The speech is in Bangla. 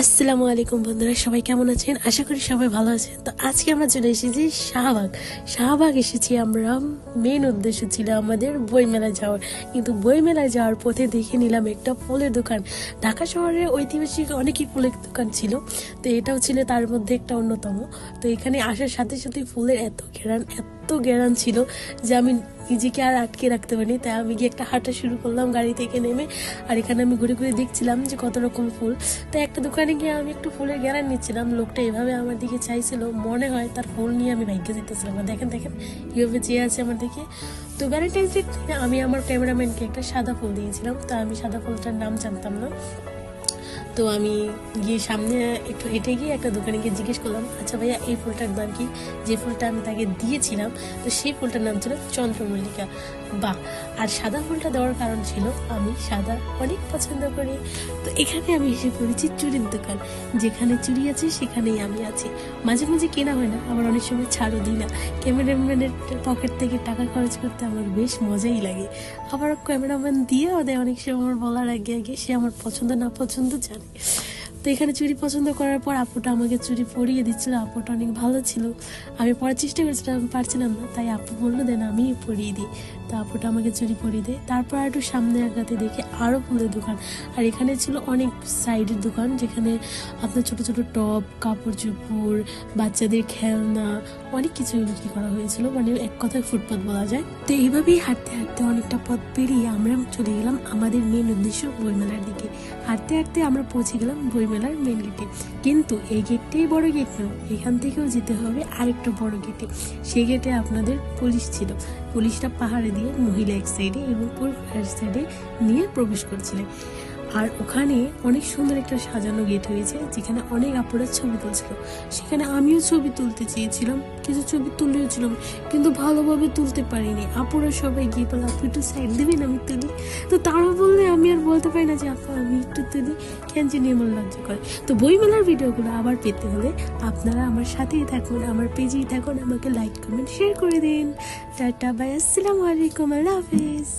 আসসালামু আলাইকুম বন্ধুরা, সবাই কেমন আছেন? আশা করি সবাই ভালো আছেন। তো আজকে আমরা চলে এসেছি শাহবাগ এসেছি আমরা। মেন উদ্দেশ্য ছিল আমাদের বইমেলায় যাওয়ার, কিন্তু বইমেলায় যাওয়ার পথে দেখে নিলাম একটা ফলের দোকান। ঢাকা শহরে ঐতিহাসিক অনেকই ফুলের দোকান ছিল, তো এটাও ছিল তার মধ্যে একটা অন্যতম। তো এখানে আসার সাথে সাথে ফুলের এত ঘেরান ছিল যে আমি নিজেকে আর আটকে রাখতে পারিনি। তাই আমি গিয়ে একটা হাঁটা শুরু করলাম গাড়ি থেকে নেমে। আর এখানে আমি ঘুরে ঘুরে দেখছিলাম যে কত রকম ফুল। তাই একটা দোকানে গিয়ে আমি একটু ফুলের ঘেরান নিচ্ছিলাম। লোকটা এভাবে আমার দিকে চাইছিল, মনে হয় তার ফুল নিয়ে আমি ভাগ্যে যেতেছিলাম। দেখেন কীভাবে চেয়ে আছে আমার দিকে। তো ভ্যালেন্টাইন্স ডে আমি আমার ক্যামেরাম্যানকে একটা সাদা ফুল দিয়েছিলাম। তো আমি সাদা ফুলটার নাম জানতাম না। তো আমি গিয়ে সামনে একটু হেঁটে গিয়ে একটা দোকানে গিয়ে জিজ্ঞেস করলাম, আচ্ছা ভাইয়া এই ফুলটার দাম কি? যে ফুলটা আমি তাকে দিয়েছিলাম, তো সেই ফুলটার নাম ছিল চন্দ্রমল্লিকা। আর সাদা ফুলটা দেওয়ার কারণ ছিল আমি সাদা অনেক পছন্দ করি। তো এখানে আমি এসে পড়েছি চুরির দোকান। যেখানে চুরি আছে সেখানেই আমি আছি। মাঝে মাঝে কেনা হয় না, আবার অনেক সময় ছাড়ও দিই না। ক্যামেরাম্যানের পকেট থেকে টাকা খরচ করতে আমার বেশ মজাই লাগে। আবার ক্যামেরাম্যান দিয়েও দেয় অনেক সময়। আমার বলার আগে সে আমার পছন্দ না পছন্দ জানে। তো এখানে চুড়ি পছন্দ করার পর আপুটা আমাকে চুড়ি পরিয়ে দিচ্ছিল। আপুটা অনেক ভালো ছিল। আমি পরার চেষ্টা করছিলাম, পারছিলাম না, তাই আপু বললো দেন আমি পরিয়ে দিই। তো আপুটা আমাকে চুড়ি পরিয়ে দেয়। তারপর একটু সামনে আগাতে দেখে আরও ফুলের দোকান। আর এখানে ছিল অনেক সাইডের দোকান, যেখানে আপনার ছোট ছোট টব, কাপড় চোপড়, বাচ্চাদের খেলনা, অনেক কিছু বিক্রি করা হয়েছিল। মানে এক কথায় ফুটপাত বলা যায়। তো এইভাবেই হাঁটতে হাঁটতে অনেকটা পথ পেরিয়ে আমরা চলে গেলাম আমাদের মেন উদ্দেশ্য বইমেলার দিকে। হাঁটতে হাঁটতে আমরা পৌঁছে গেলাম বইমেলার মেন গেটে। কিন্তু এই গেটটাই বড় গেট নয়, এখান থেকেও যেতে হবে আরেকটা বড় গেটে। সেই গেটে আপনাদের পুলিশ ছিল। পুলিশটা পাহাড়ে দিয়ে মহিলা এক সাইডে এবং পুরুষ এক সাইডে নিয়ে প্রবেশ করছিলেন। আর ওখানে অনেক সুন্দর একটা সাজানো গেট হয়েছে, যেখানে অনেক আপুরা ছবি তুলছিল। সেখানে আমিও ছবি তুলতে চেয়েছিলাম, কিছু ছবি তুলেওছিলাম, কিন্তু ভালোভাবে তুলতে পারিনি। আপুরা সবাই গিয়ে বলে আপু একটু সাইড দিবেন, আমি তুলি। তো তারা বললে আমি আর বলতে পারি না যে আপু আমি একটু তুলি, কেন জানি আমার লজ্জা করে। তো বইমেলার ভিডিওগুলো আবার পেতে হলে আপনারা আমার সাথেই থাকুন, আমার পেজেই থাকুন, আমাকে লাইক কমেন্ট শেয়ার করে দিন। টাটা বাই, আসসালামু আলাইকুম, আল্লাহ হাফিজ।